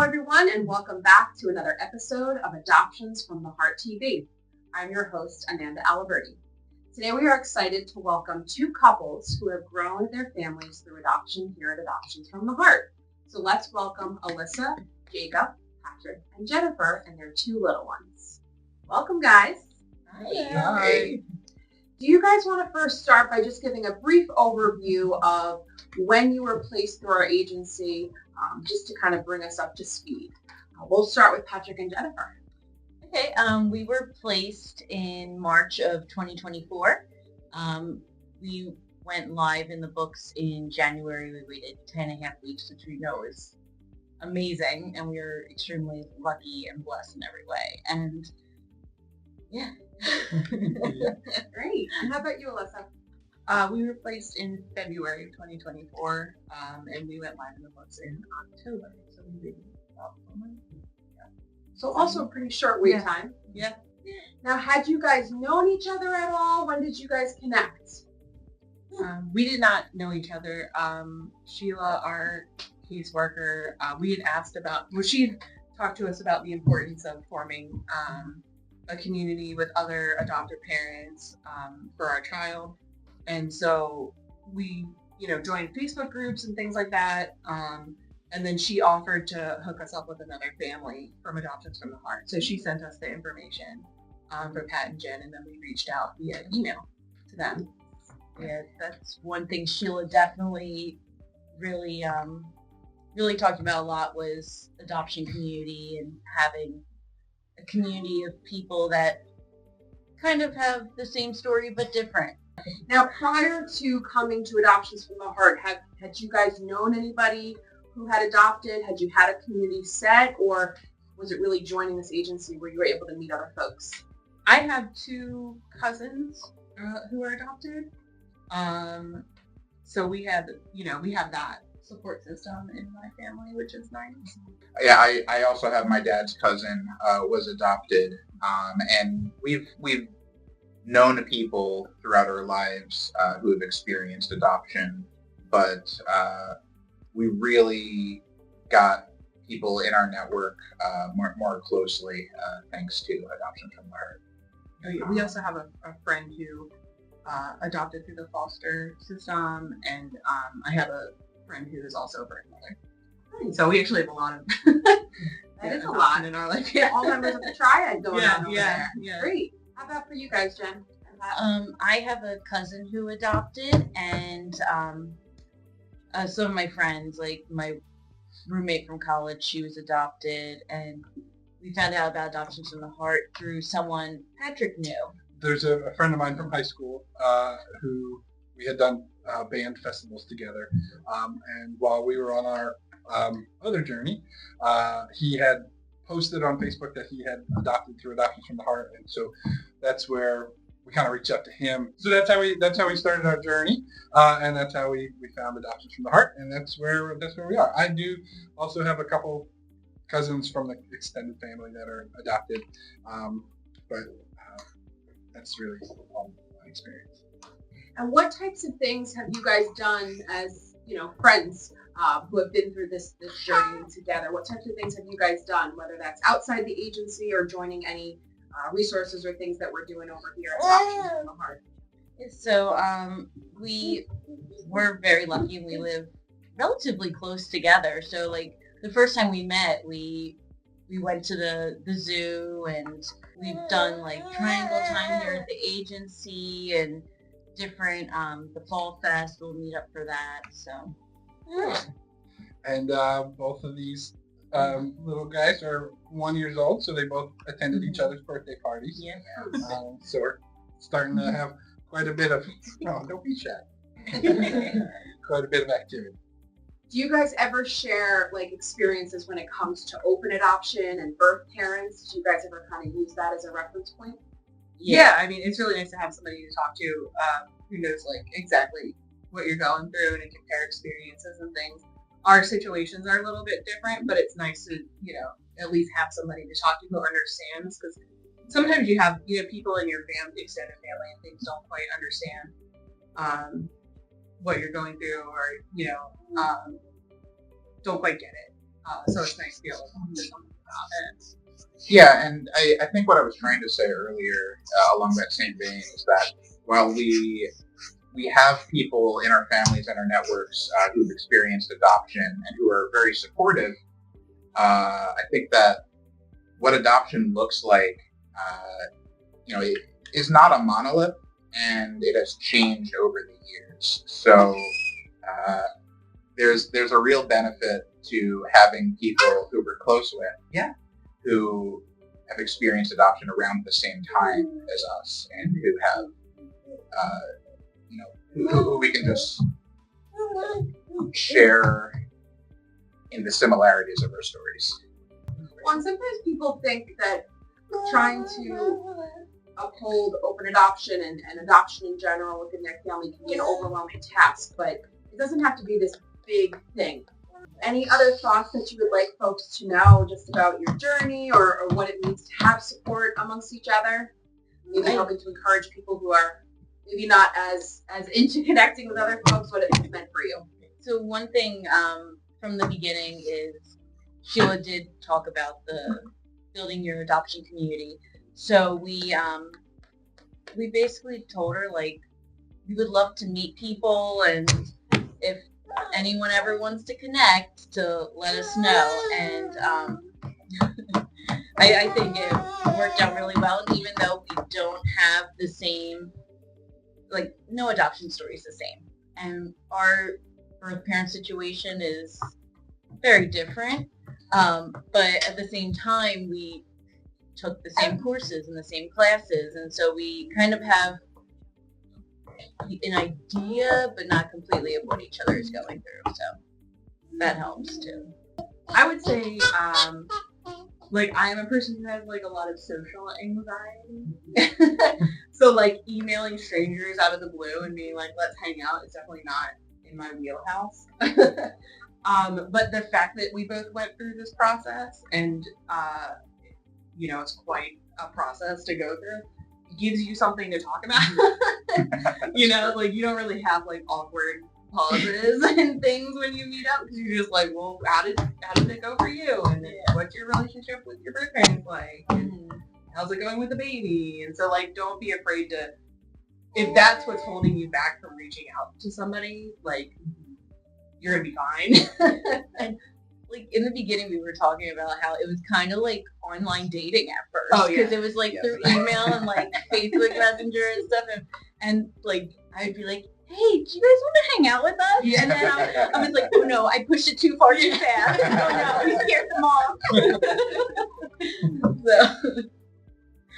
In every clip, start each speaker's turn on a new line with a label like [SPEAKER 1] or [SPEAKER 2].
[SPEAKER 1] everyone, and welcome back to another episode of Adoptions from the Heart TV. I'm your host, Amanda Aliberti. Today we are excited to welcome two couples who have grown their families through adoption here at Adoptions from the Heart. So let's welcome Alyssa, Jacob, Patrick, and Jennifer and their two little ones. Welcome, guys.
[SPEAKER 2] Hi.
[SPEAKER 1] Do you guys want to first start by just giving a brief overview of when you were placed through our agency, just to kind of bring us up to speed? We'll start with Patrick and Jennifer.
[SPEAKER 3] Okay, we were placed in March of 2024. We went live in the books in January. We waited 10.5 weeks, which we know is amazing, and we were extremely lucky and blessed in every way. And yeah.
[SPEAKER 1] Great. And how about you, Alyssa?
[SPEAKER 2] We were placed in February of 2024, and we went live in the books in October. So we waited about 4 months.
[SPEAKER 1] So also a pretty short wait time.
[SPEAKER 2] Yeah.
[SPEAKER 1] Now, had you guys known each other at all? When did you guys connect?
[SPEAKER 2] We did not know each other. Sheila, our caseworker, we had asked about, she had talked to us about the importance of forming a community with other adoptive parents for our child. And so we, joined Facebook groups and things like that. And then she offered to hook us up with another family from Adoptions from the Heart. So she sent us the information for Pat and Jen, and then we reached out via email to them.
[SPEAKER 3] Yeah, that's one thing Sheila definitely really talked about a lot, was adoption community and having a community of people that kind of have the same story but different.
[SPEAKER 1] Now, prior to coming to Adoptions from the Heart, had you guys known anybody who had adopted? Had you had a community set, or was it really joining this agency where you were able to meet other folks?
[SPEAKER 2] I have two cousins who are adopted. So we have that support system in my family, which is nice.
[SPEAKER 4] Yeah, I also have my dad's cousin was adopted, and we've known people throughout our lives who have experienced adoption, but we really got people in our network more closely thanks to Adoption from the Heart.
[SPEAKER 2] We also have a friend who adopted through the foster system, and I have a friend who is also a birth mother.
[SPEAKER 1] Nice.
[SPEAKER 2] So we actually have a lot of
[SPEAKER 1] That is a lot
[SPEAKER 2] in our life. Yeah.
[SPEAKER 1] All members of the triad going on over there.
[SPEAKER 2] Yeah.
[SPEAKER 1] Great. How about for you guys, Jen?
[SPEAKER 3] I have a cousin who adopted, and some of my friends, like my roommate from college, she was adopted, and we found out about Adoptions from the Heart through someone Patrick knew.
[SPEAKER 5] There's a friend of mine from high school who we had done band festivals together, and while we were on our other journey, he had posted on Facebook that he had adopted through Adoptions from the Heart, and so that's where we kind of reached out to him. So that's how we started our journey, and that's how we found Adoptions from the Heart, and that's where we are. I do also have a couple cousins from the extended family that are adopted, but that's really all my experience.
[SPEAKER 1] And what types of things have you guys done as, friends who have been through this journey together? What types of things have you guys done, whether that's outside the agency or joining any resources or things that we're doing over here at Adoptions from the Heart?
[SPEAKER 3] So we were very lucky, and we live relatively close together. So like the first time we met, we went to the zoo, and we've done like triangle time here at the agency and different the fall fest. We'll meet up for that. So
[SPEAKER 5] And both of these little guys are 1 year old, so they both attended each other's birthday parties.
[SPEAKER 3] yeah.
[SPEAKER 5] So we're starting to have quite a bit of, don't be shy, quite a bit of activity.
[SPEAKER 1] Do you guys ever share experiences when it comes to open adoption and birth parents? Do you guys ever kind of use that as a reference point?
[SPEAKER 2] Yeah, I mean, it's really nice to have somebody to talk to who knows exactly what you're going through, and to compare experiences and things. Our situations are a little bit different, but it's nice to at least have somebody to talk to who understands, because sometimes you have people in your extended family, and things don't quite understand what you're going through, or don't quite get it. So it's nice to be able to do something about it.
[SPEAKER 4] Yeah, and I think what I was trying to say earlier along that same vein is that while we have people in our families and our networks who've experienced adoption and who are very supportive, I think that what adoption looks like, it is not a monolith, and it has changed over the years. So there's a real benefit to having people who we're close with, who have experienced adoption around the same time as us, and who have, who we can just share in the similarities of our stories.
[SPEAKER 1] Well, and sometimes people think that trying to uphold open adoption and adoption in general within their family can be an overwhelming task, but it doesn't have to be this big thing. Any other thoughts that you would like folks to know just about your journey or what it means to have support amongst each other? Maybe helping to encourage people who are maybe not as into connecting with other folks, what it's meant for you.
[SPEAKER 3] So one thing from the beginning is Sheila did talk about the building your adoption community. So we basically told her, like, we would love to meet people, and if anyone ever wants to connect, to let us know. And I think it worked out really well. And even though we don't have the same, like, no adoption story is the same, and our birth parent situation is very different. But at the same time, we took the same courses and the same classes, and so we kind of have an idea, but not completely, of what each other is going through. So that helps too.
[SPEAKER 2] I would say, like, I am a person who has, like, a lot of social anxiety. So, like, emailing strangers out of the blue and being like, let's hang out is definitely not in my wheelhouse. But the fact that we both went through this process and, it's quite a process to go through, gives you something to talk about. Like, you don't really have, like, awkward pauses and things when you meet up, because you're just like, well, how did it go for you? And what's your relationship with your birth parents like? And how's it going with the baby? And so, like, don't be afraid to, if that's what's holding you back from reaching out to somebody, like, you're gonna be fine.
[SPEAKER 3] And, like, in the beginning, we were talking about how it was kind of like online dating at first, because it was like through email and like Facebook Messenger and stuff, and like I would be like, hey, do you guys want to hang out with us? Yeah. And then I was like, oh no, I pushed it too far too fast. Oh no, we scared them off. So.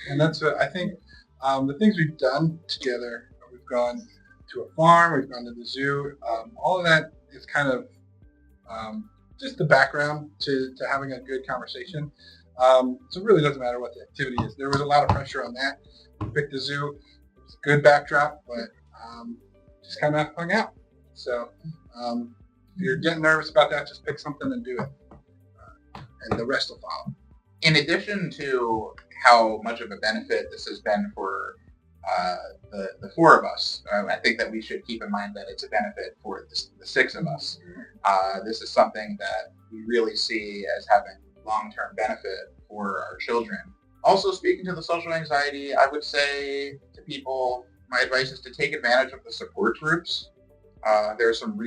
[SPEAKER 5] And that's what I think. The things we've done together, we've gone to a farm, we've gone to the zoo. All of that is kind of just the background to having a good conversation. So it really doesn't matter what the activity is. There was a lot of pressure on that. We picked the zoo. It was a good backdrop, but just kind of hung out. So if you're getting nervous about that, just pick something and do it. And the rest will follow.
[SPEAKER 4] In addition to how much of a benefit this has been for the four of us, I think that we should keep in mind that it's a benefit for the six of us. This is something that we really see as having long-term benefit for our children. Also, speaking to the social anxiety, I would say to people, my advice is to take advantage of the support groups. There are some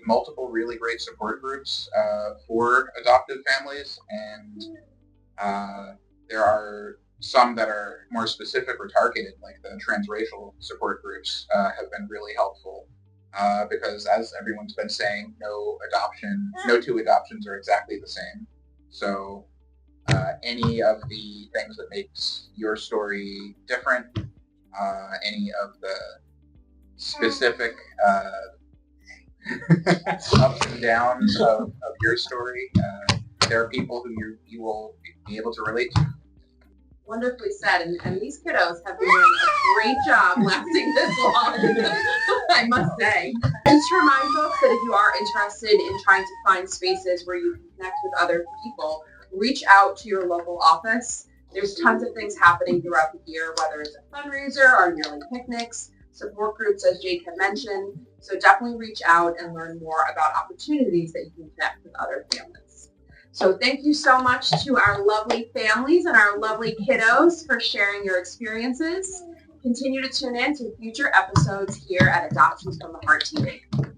[SPEAKER 4] multiple really great support groups for adoptive families, and there are some that are more specific or targeted, like the transracial support groups have been really helpful because, as everyone's been saying, no two adoptions are exactly the same. So any of the things that makes your story different, any of the specific ups and downs of your story, there are people who you will be able to relate to.
[SPEAKER 1] Wonderfully said, and these kiddos have been doing a great job lasting this long, I must say. Just to remind folks that if you are interested in trying to find spaces where you can connect with other people, reach out to your local office. There's tons of things happening throughout the year, whether it's a fundraiser or yearly picnics, support groups, as Jake had mentioned. So definitely reach out and learn more about opportunities that you can connect with other families. So thank you so much to our lovely families and our lovely kiddos for sharing your experiences. Continue to tune in to future episodes here at Adoptions from the Heart TV.